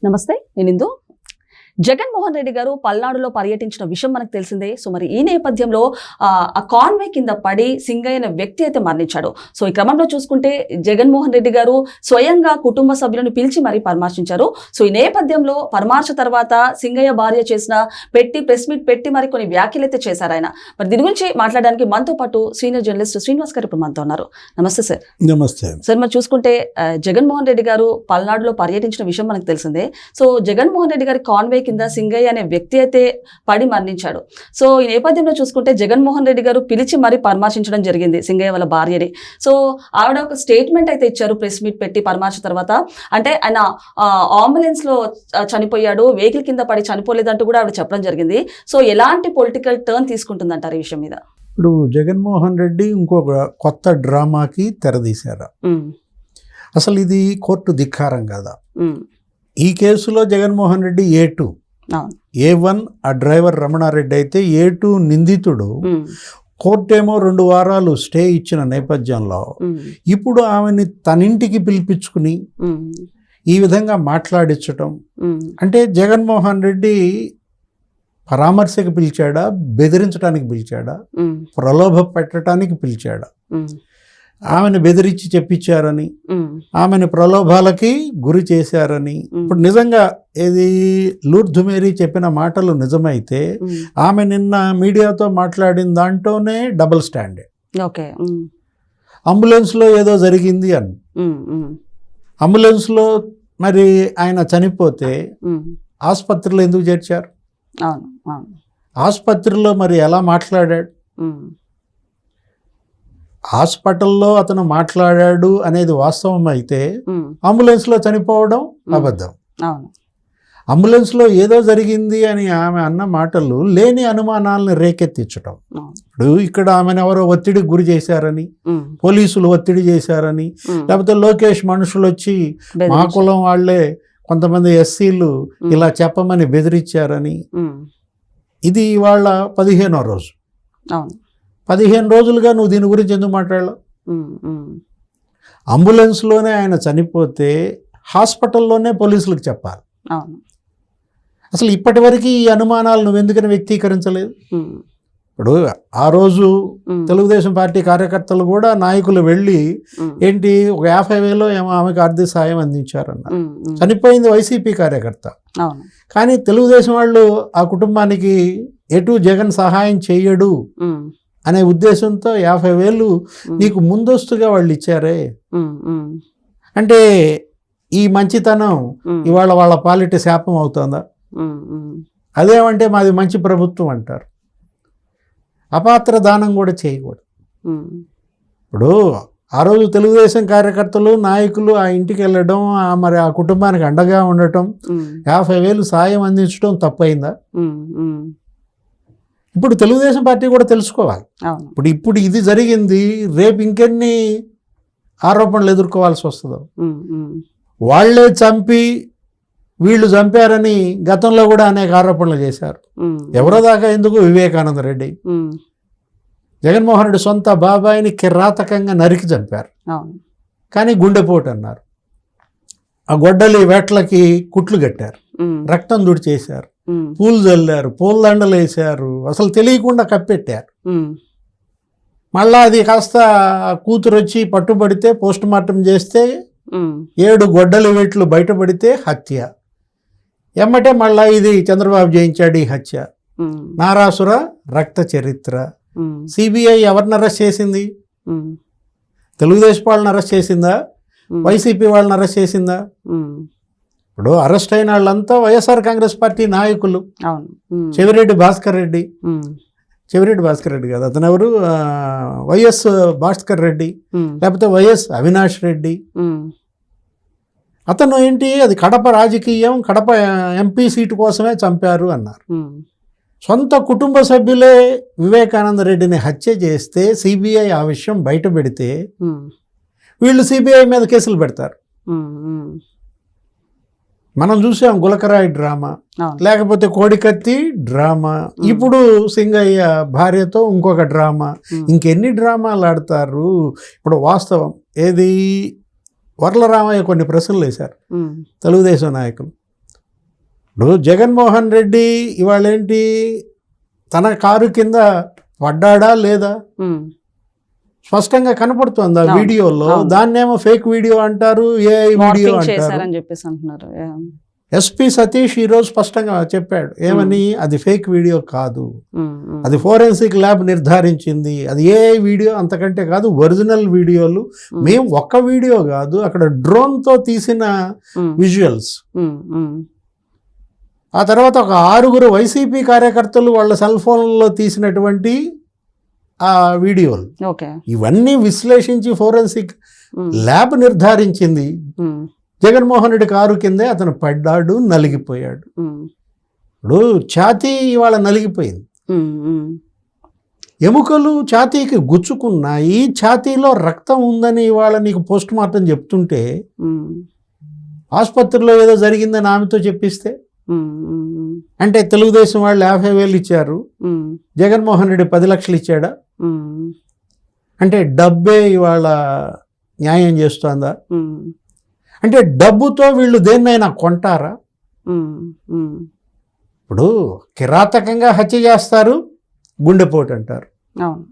నమస్తే, నేను ఇందు. జగన్మోహన్ రెడ్డి గారు పల్నాడులో పర్యటించిన విషయం మనకు తెలిసిందే. సో మరి ఈ నేపథ్యంలో ఆ కాన్వే కింద పడి సింగయ్య అనే వ్యక్తి అయితే మరణించాడు. సో ఈ క్రమంలో చూసుకుంటే జగన్మోహన్ రెడ్డి గారు స్వయంగా కుటుంబ సభ్యులను పిలిచి మరీ పరామర్శించారు. సో ఈ నేపథ్యంలో పరామర్శ తర్వాత సింగయ్య భార్య చేసిన ప్రెస్ మీట్ పెట్టి మరి కొన్ని వ్యాఖ్యలు అయితే చేశారు ఆయన. మరి దీని గురించి మాట్లాడడానికి మనతో పాటు సీనియర్ జర్నలిస్ట్ శ్రీనివాస్ గారు ఇప్పుడు మనతో ఉన్నారు. నమస్తే సార్. నమస్తే సార్. మరి చూసుకుంటే జగన్మోహన్ రెడ్డి గారు పల్నాడులో పర్యటించిన విషయం మనకు తెలిసిందే. సో జగన్మోహన్ రెడ్డి గారి కాన్వే కింద సింగయ్య అనే వ్యక్తి అయితే పడి మరణించాడు. సో ఈ నేపథ్యంలో చూసుకుంటే జగన్మోహన్ రెడ్డి గారు పిలిచి మరీ పరామర్శించడం జరిగింది సింగయ్య వాళ్ళ భార్యని. సో ఆవిడ ఒక స్టేట్మెంట్ అయితే ఇచ్చారు ప్రెస్ మీట్ పెట్టి పరామర్శ తర్వాత. అంటే ఆయన అంబులెన్స్ లో చనిపోయాడు, వెహికల్ కింద పడి చనిపోలేదంటూ కూడా ఆవిడ చెప్పడం జరిగింది. సో ఎలాంటి పొలిటికల్ టర్న్ తీసుకుంటుందంటారు ఈ విషయం మీద? ఇప్పుడు జగన్మోహన్ రెడ్డి ఇంకొక కొత్త డ్రామాకి తెరదీశారు. అసలు ఇది కోర్టు ధిక్కారం కదా. ఈ కేసులో జగన్మోహన్ రెడ్డి A2, A1 ఆ డ్రైవర్ రమణారెడ్డి అయితే A2 నిందితుడు. కోర్టు ఏమో 2 వారాలు స్టే ఇచ్చిన నేపథ్యంలో ఇప్పుడు ఆమెని తనింటికి పిలిపించుకుని ఈ విధంగా మాట్లాడించటం అంటే జగన్మోహన్ రెడ్డి పరామర్శకు పిలిచాడా, బెదిరించడానికి పిలిచాడా, ప్రలోభ పెట్టడానికి పిలిచాడా? ఆమెను బెదిరించి చెప్పించారని, ఆమెను ప్రలోభాలకి గురి చేశారని. ఇప్పుడు నిజంగా ఏది లూర్ధు మేరీ చెప్పిన మాటలు నిజమైతే ఆమె నిన్న మీడియాతో మాట్లాడిన దాంట్లోనే డబుల్ స్టాండర్డ్. అంబులెన్స్లో ఏదో జరిగింది అని. అంబులెన్స్లో మరి ఆయన చనిపోతే ఆసుపత్రిలో ఎందుకు చేర్చారు? ఆసుపత్రిలో మరి ఎలా మాట్లాడాడు? హాస్పిటల్లో అతను మాట్లాడాడు అనేది వాస్తవం అయితే అంబులెన్స్లో చనిపోవడం అబద్ధం. అంబులెన్స్లో ఏదో జరిగింది అని ఆమె అన్న మాటలు లేని అనుమానాలను రేకెత్తించటం. ఇప్పుడు ఇక్కడ ఆమెను ఎవరో ఒత్తిడికి గురి చేశారని, పోలీసులు ఒత్తిడి చేశారని, లేకపోతే లోకేష్ మనుషులు వచ్చి మా కులం వాళ్లే కొంతమంది ఎస్సీలు ఇలా చెప్పమని బెదిరించారని. ఇది ఇవాళ 15వ రోజు. 15 రోజులుగా నువ్వు దీని గురించి ఎందుకు మాట్లాడలేవు? అంబులెన్స్లోనే ఆయన చనిపోతే హాస్పిటల్లోనే పోలీసులకు చెప్పాలి. అసలు ఇప్పటి వరకు ఈ అనుమానాలు నువ్వెందుకని వ్యక్తీకరించలేదు? ఇప్పుడు ఆ రోజు తెలుగుదేశం పార్టీ కార్యకర్తలు కూడా నాయకులు వెళ్ళి ఏంటి ఒక 50,000 ఏమో ఆమెకు ఆర్థిక సాయం అందించారన్న. చనిపోయింది వైసీపీ కార్యకర్త. కానీ తెలుగుదేశం వాళ్ళు ఆ కుటుంబానికి ఎటు జగన్ సహాయం చెయ్యడు అనే ఉద్దేశంతో 50,000 నీకు ముందస్తుగా వాళ్ళు ఇచ్చారే. అంటే ఈ మంచితనం ఇవాళ వాళ్ళ పాలిట శాపం అవుతుందా? అదేమంటే మాది మంచి ప్రభుత్వం అంటారు. అపాత్ర దానం కూడా చేయకూడదు. ఇప్పుడు ఆ రోజు తెలుగుదేశం కార్యకర్తలు నాయకులు ఆ ఇంటికి వెళ్ళడం, మరి ఆ కుటుంబానికి అండగా ఉండటం, 50,000 సాయం అందించడం తప్పైందా? ఇప్పుడు తెలుగుదేశం పార్టీ కూడా తెలుసుకోవాలి. ఇప్పుడు ఇది జరిగింది, రేపు ఇంకెన్ని ఆరోపణలు ఎదుర్కోవాల్సి వస్తుందో. వాళ్లే చంపి వీళ్ళు చంపారని గతంలో కూడా అనేక ఆరోపణలు చేశారు. ఎవరో దాకా ఎందుకు? వివేకానంద రెడ్డి, జగన్మోహన్ రెడ్డి సొంత బాబాయిని కిరాతకంగా నరికి చంపారు. కానీ గుండెపోటు అన్నారు. ఆ గొడ్డలి వేట్లకి కుట్లు కట్టారు, రక్తం దుడి చేశారు, పూలు చల్లారు, పూలదండలు వేశారు, అసలు తెలియకుండా కప్పెట్టారు. మళ్ళా అది కాస్త కూతురు వచ్చి పట్టుబడితే పోస్ట్ మార్టం చేస్తే 7 గొడ్డలి వేట్లు బయటపడితే హత్య. ఎమ్మటే మళ్ళా ఇది చంద్రబాబు చేయించాడు ఈ హత్య. నారాసుర రక్త చరిత్ర. సిబిఐ ఎవరిని అరెస్ట్ చేసింది? తెలుగుదేశం వాళ్ళని అరెస్ట్ చేసిందా? వైసీపీ వాళ్ళని అరెస్ట్ చేసిందా? ఇప్పుడు అరెస్ట్ అయిన వాళ్ళంతా వైఎస్ఆర్ కాంగ్రెస్ పార్టీ నాయకులు. చెవిరెడ్డి భాస్కర్ రెడ్డి కాదు, అతను ఎవరు? వైఎస్ భాస్కర్ రెడ్డి, లేకపోతే వైఎస్ అవినాష్ రెడ్డి. అతను ఏంటి, అది కడప రాజకీయం, కడప ఎంపీ సీటు కోసమే చంపారు అన్నారు. సొంత కుటుంబ సభ్యులే వివేకానంద రెడ్డిని హత్య చేస్తే సిబిఐ ఆ విషయం బయట పెడితే వీళ్ళు సిబిఐ మీద కేసులు పెడతారు. మనం చూసాం గులకరాయి డ్రామా, లేకపోతే కోడికత్తి డ్రామా, ఇప్పుడు సింగయ్య భార్యతో ఇంకొక డ్రామా. ఇంకెన్ని డ్రామాలు ఆడతారు? ఇప్పుడు వాస్తవం ఏది, వర్ల రామయ్య కొన్ని ప్రశ్నలు వేశారు తెలుగుదేశం నాయకులు. ఇప్పుడు జగన్మోహన్ రెడ్డి ఇవాళ ఏంటి తన కారు కింద పడ్డాడా లేదా స్పష్టంగా కనపడుతుంది ఆ వీడియోలో. దాన్నేమో ఫేక్ వీడియో అంటారు, ఏఐ వీడియో అంటారు. చెప్పేసి అంటున్నారు. ఎస్పీ సతీష్ ఈరోజు స్పష్టంగా చెప్పాడు ఏమని, అది ఫేక్ వీడియో కాదు, అది ఫోరెన్సిక్ ల్యాబ్ నిర్ధారించింది, అది ఏఐ వీడియో అంతకంటే కాదు, ఒరిజినల్ వీడియోలు. మేము ఒక్క వీడియో కాదు, అక్కడ డ్రోన్తో తీసిన విజువల్స్. ఆ తర్వాత ఒక 6 వైసీపీ కార్యకర్తలు వాళ్ళ సెల్ ఫోన్లలో తీసినటువంటి ఆ వీడియోలు. ఇవన్నీ విశ్లేషించి ఫోరెన్సిక్ ల్యాబ్ నిర్ధారించింది జగన్మోహన్ రెడ్డి కారు కిందే అతను పడ్డాడు, నలిగిపోయాడు. ఇప్పుడు ఛాతీ ఇవాళ నలిగిపోయింది, ఎముకలు ఛాతీకి గుచ్చుకున్నాయి, ఛాతీలో రక్తం ఉందని ఇవాళ నీకు పోస్ట్ మార్టం చెప్తుంటే ఆసుపత్రిలో ఏదో జరిగిందని ఆమెతో చెప్పిస్తే, అంటే తెలుగుదేశం వాళ్ళు 50,000 ఇచ్చారు, జగన్మోహన్ రెడ్డి 10 లక్షలు ఇచ్చాడా? అంటే డబ్బే ఇవాళ న్యాయం చేస్తోందా? అంటే డబ్బుతో వీళ్ళు దేన్నైనా కొంటారా? ఇప్పుడు కిరాతకంగా హత్య చేస్తారు, గుండెపోటు అంటారు,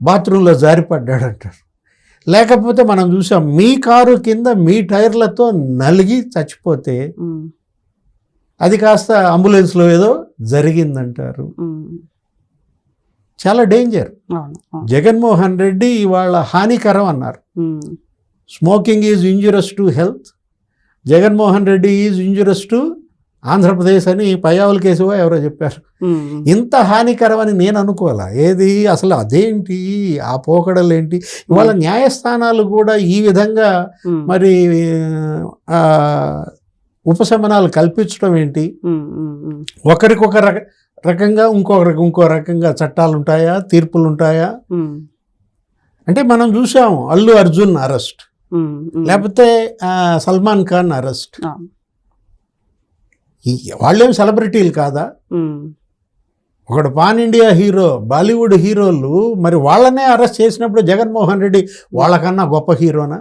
బాత్రూంలో జారిపడ్డాడు అంటారు. లేకపోతే మనం చూసాం మీ కారు కింద మీ టైర్లతో నలిగి చచ్చిపోతే అది కాస్త అంబులెన్స్లో ఏదో జరిగిందంటారు. చాలా డేంజర్. జగన్మోహన్ రెడ్డి ఇవాళ హానికరం అన్నారు. Smoking is injurious to health, Jaganmohan Reddy is injurious to Andhra Pradesh అని పయ్యావుల కేశవ ఎవరో చెప్పారు. ఇంత హానికరం అని నేను అనుకోవాలా. ఏది అసలు అదేంటి, ఆ పోకడలేంటి? ఇవాళ న్యాయస్థానాలు కూడా ఈ విధంగా మరి ఉపశమనాలు కల్పించడం ఏంటి? ఒకరికొక రకంగా ఇంకో రకంగా చట్టాలు ఉంటాయా, తీర్పులు ఉంటాయా? అంటే మనం చూసాము అల్లు అర్జున్ అరెస్ట్, లేకపోతే సల్మాన్ ఖాన్ అరెస్ట్. వాళ్ళేం సెలబ్రిటీలు కాదా? ఒకడు పాన్ ఇండియా హీరో, బాలీవుడ్ హీరోలు, మరి వాళ్ళనే అరెస్ట్ చేసినప్పుడు జగన్మోహన్ రెడ్డి వాళ్ళకన్నా గొప్ప హీరోనా?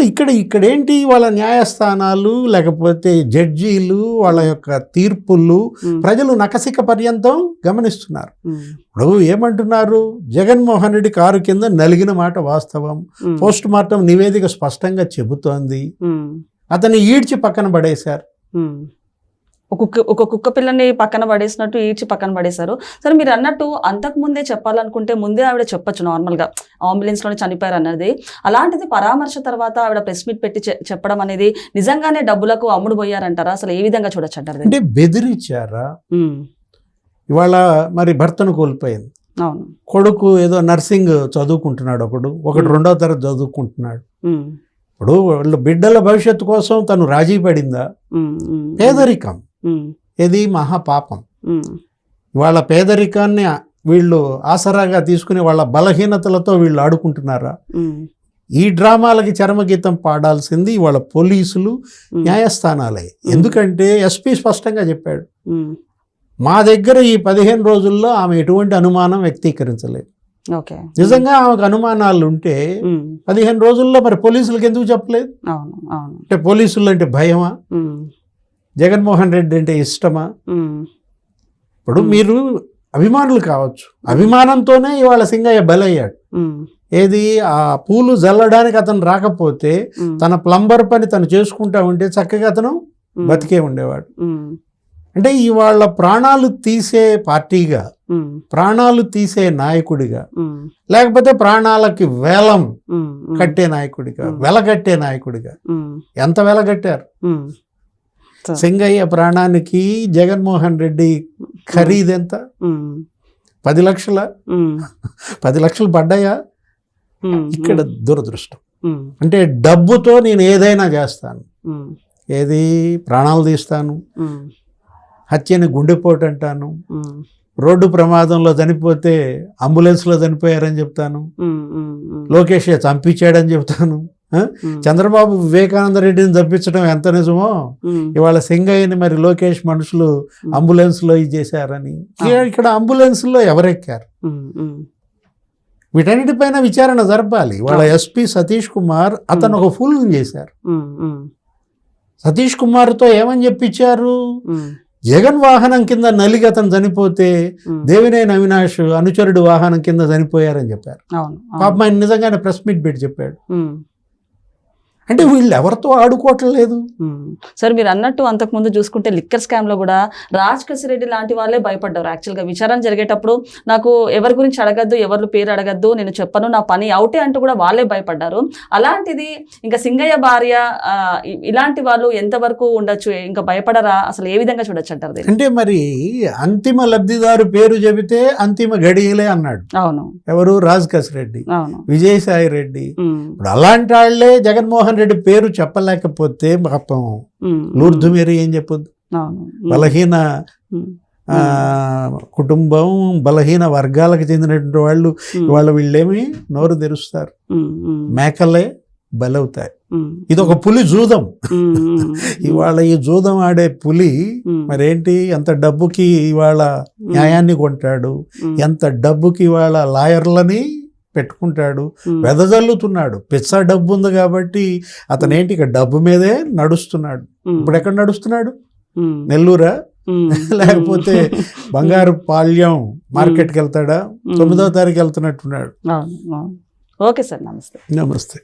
ఇక్కడేంటి వాళ్ళ న్యాయస్థానాలు, లేకపోతే జడ్జీలు, వాళ్ళ యొక్క తీర్పులు ప్రజలు నకసిక పర్యంతం గమనిస్తున్నారు. ఇప్పుడు ఏమంటున్నారు, జగన్మోహన్ రెడ్డి కారు కింద నలిగిన మాట వాస్తవం, పోస్ట్ మార్టం నివేదిక స్పష్టంగా చెబుతోంది, అతన్ని ఈడ్చి పక్కన పడేశారు. ఒక కుక్క పిల్లని పక్కన పడేసినట్టు ఈడ్చి పక్కన పడేశారు. సరే, మీరు అన్నట్టు అంతకు ముందే చెప్పాలనుకుంటే ముందే ఆవిడ చెప్పొచ్చు, నార్మల్గా అంబులెన్స్లోనే చనిపోయారు అన్నది. అలాంటిది పరామర్శ తర్వాత ఆవిడ ప్రెస్ మీట్ పెట్టి చెప్పడం అనేది నిజంగానే డబ్బులకు అమ్ముడు పోయారంటారా? అసలు ఏ విధంగా చూడొచ్చు అంటారు? అంటే బెదిరించారా? ఇవాళ మరి భర్తను కోల్పోయింది, అవును, కొడుకు ఏదో నర్సింగ్ చదువుకుంటున్నాడు, ఒకడు 2వ తరగతి చదువుకుంటున్నాడు. ఇప్పుడు వాళ్ళ బిడ్డల భవిష్యత్తు కోసం తను రాజీ పడిందా? పేదరికం ఇది మహాపాపం. వాళ్ళ పేదరికాన్ని వీళ్ళు ఆసరాగా తీసుకుని వాళ్ళ బలహీనతలతో వీళ్ళు ఆడుకుంటున్నారా? ఈ డ్రామాలకి చరమగీతం పాడాల్సింది వాళ్ళ పోలీసులు, న్యాయస్థానాలే. ఎందుకంటే ఎస్పీ స్పష్టంగా చెప్పాడు, మా దగ్గర ఈ 15 రోజుల్లో ఆమె ఎటువంటి అనుమానం వ్యక్తీకరించలేదు. నిజంగా ఆమెకు అనుమానాలు ఉంటే 15 రోజుల్లో మరి పోలీసులకు ఎందుకు చెప్పలేదు? అంటే పోలీసులు అంటే భయమా? జగన్మోహన్ రెడ్డి అంటే ఇష్టమా? ఇప్పుడు మీరు అభిమానులు కావచ్చు, అభిమానంతోనే ఇవాళ సింగయ్య బలయ్యాడు. ఏది ఆ పూలు జల్లడానికి అతను రాకపోతే తన ప్లంబర్ పని తను చేసుకుంటా ఉంటే చక్కగా అతను బతికే ఉండేవాడు. అంటే ఇవాళ ప్రాణాలు తీసే పార్టీగా, ప్రాణాలు తీసే నాయకుడిగా, లేకపోతే ప్రాణాలకి వేలం కట్టే నాయకుడిగా, వెలగట్టే నాయకుడిగా ఎంత వెలగట్టారు? సింగయ్య ప్రాణానికి జగన్మోహన్ రెడ్డి ఖరీదెంత? 10 లక్షల 10 లక్షలు పడ్డాయా? ఇక్కడ దురదృష్టం. అంటే డబ్బుతో నేను ఏదైనా చేస్తాను, ఏది ప్రాణాలు తీస్తాను, హత్యని గుండెపోటు అంటాను, రోడ్డు ప్రమాదంలో చనిపోతే అంబులెన్స్లో చనిపోయారని చెప్తాను, లోకేష్ చంపించాడని చెప్తాను, చంద్రబాబు వివేకానంద రెడ్డిని చంపించడం ఎంత నిజమో ఇవాళ సింగయ్యని మరి లోకేష్ మనుషులు అంబులెన్స్లో ఇది చేశారని. ఇక్కడ అంబులెన్స్లో ఎవరెక్కారు? వీటన్నిటిపైన విచారణ జరపాలి. వాళ్ళ ఎస్పీ సతీష్ కుమార్ అతను ఒక ఫుల్ చేశారు. సతీష్ కుమార్తో ఏమని చెప్పించారు? జగన్ వాహనం కింద నలిగి అతను చనిపోతే దేవినేని అవినాష్ అనుచరుడు వాహనం కింద చనిపోయారని చెప్పారు. పాపం ఆయన నిజంగానే ప్రెస్ మీట్ పెట్టి చెప్పాడు. అంటే వీళ్ళు ఎవరితో ఆడుకోవట్లేదు. సార్ మీరు అన్నట్టు అంతకుముందు చూసుకుంటే లిక్కర్ స్కామ్ లో కూడా రాజ్ కసిరెడ్డి లాంటి వాళ్ళే భయపడ్డారు. యాక్చువల్గా విచారణ జరిగేటప్పుడు నాకు ఎవరి గురించి అడగద్దు, ఎవరి పేరు అడగద్దు, నేను చెప్పను, నా పని అవుటే అంటూ కూడా వాళ్ళే భయపడ్డారు. అలాంటిది ఇంకా సింగయ్య భార్య ఇలాంటి వాళ్ళు ఎంతవరకు ఉండొచ్చు, ఇంకా భయపడరా? అసలు ఏ విధంగా చూడొచ్చు అంటారు? అంటే మరి అంతిమ లబ్ధిదారు పేరు చెబితే అంతిమ గడియలే అన్నాడు. అవును. ఎవరు? రాజ్ కసిరెడ్డి, అవును, విజయసాయి రెడ్డి. ఇప్పుడు అలాంటి వాళ్ళే జగన్మోహన్ రెడ్డి పేరు చెప్పలేకపోతే పాపం లూర్దు మేరీ ఏం చెప్పొద్దు. బలహీన కుటుంబం, బలహీన వర్గాలకు చెందినటువంటి వాళ్ళు ఇవాళ వీళ్ళేమి నోరు తెరుస్తారు, మేకలే బలవుతాయి. ఇది ఒక పులి జూదం. ఇవాళ ఈ జూదం ఆడే పులి మరేంటి, ఎంత డబ్బుకి ఇవాళ న్యాయాన్ని కొంటాడు, ఎంత డబ్బుకి ఇవాళ లాయర్లని పెట్టుకుంటాడు, వెదజల్లుతున్నాడు. పిచ్చా డబ్బు ఉంది కాబట్టి అతనేంటి ఇక డబ్బు మీదే నడుస్తున్నాడు. ఇప్పుడు ఎక్కడ నడుస్తున్నాడు? నెల్లూరా, లేకపోతే బంగారు పాల్యం మార్కెట్కి వెళ్తాడా? 9వ తారీఖు వెళ్తున్నట్టున్నాడు. ఓకే సార్, నమస్తే. నమస్తే.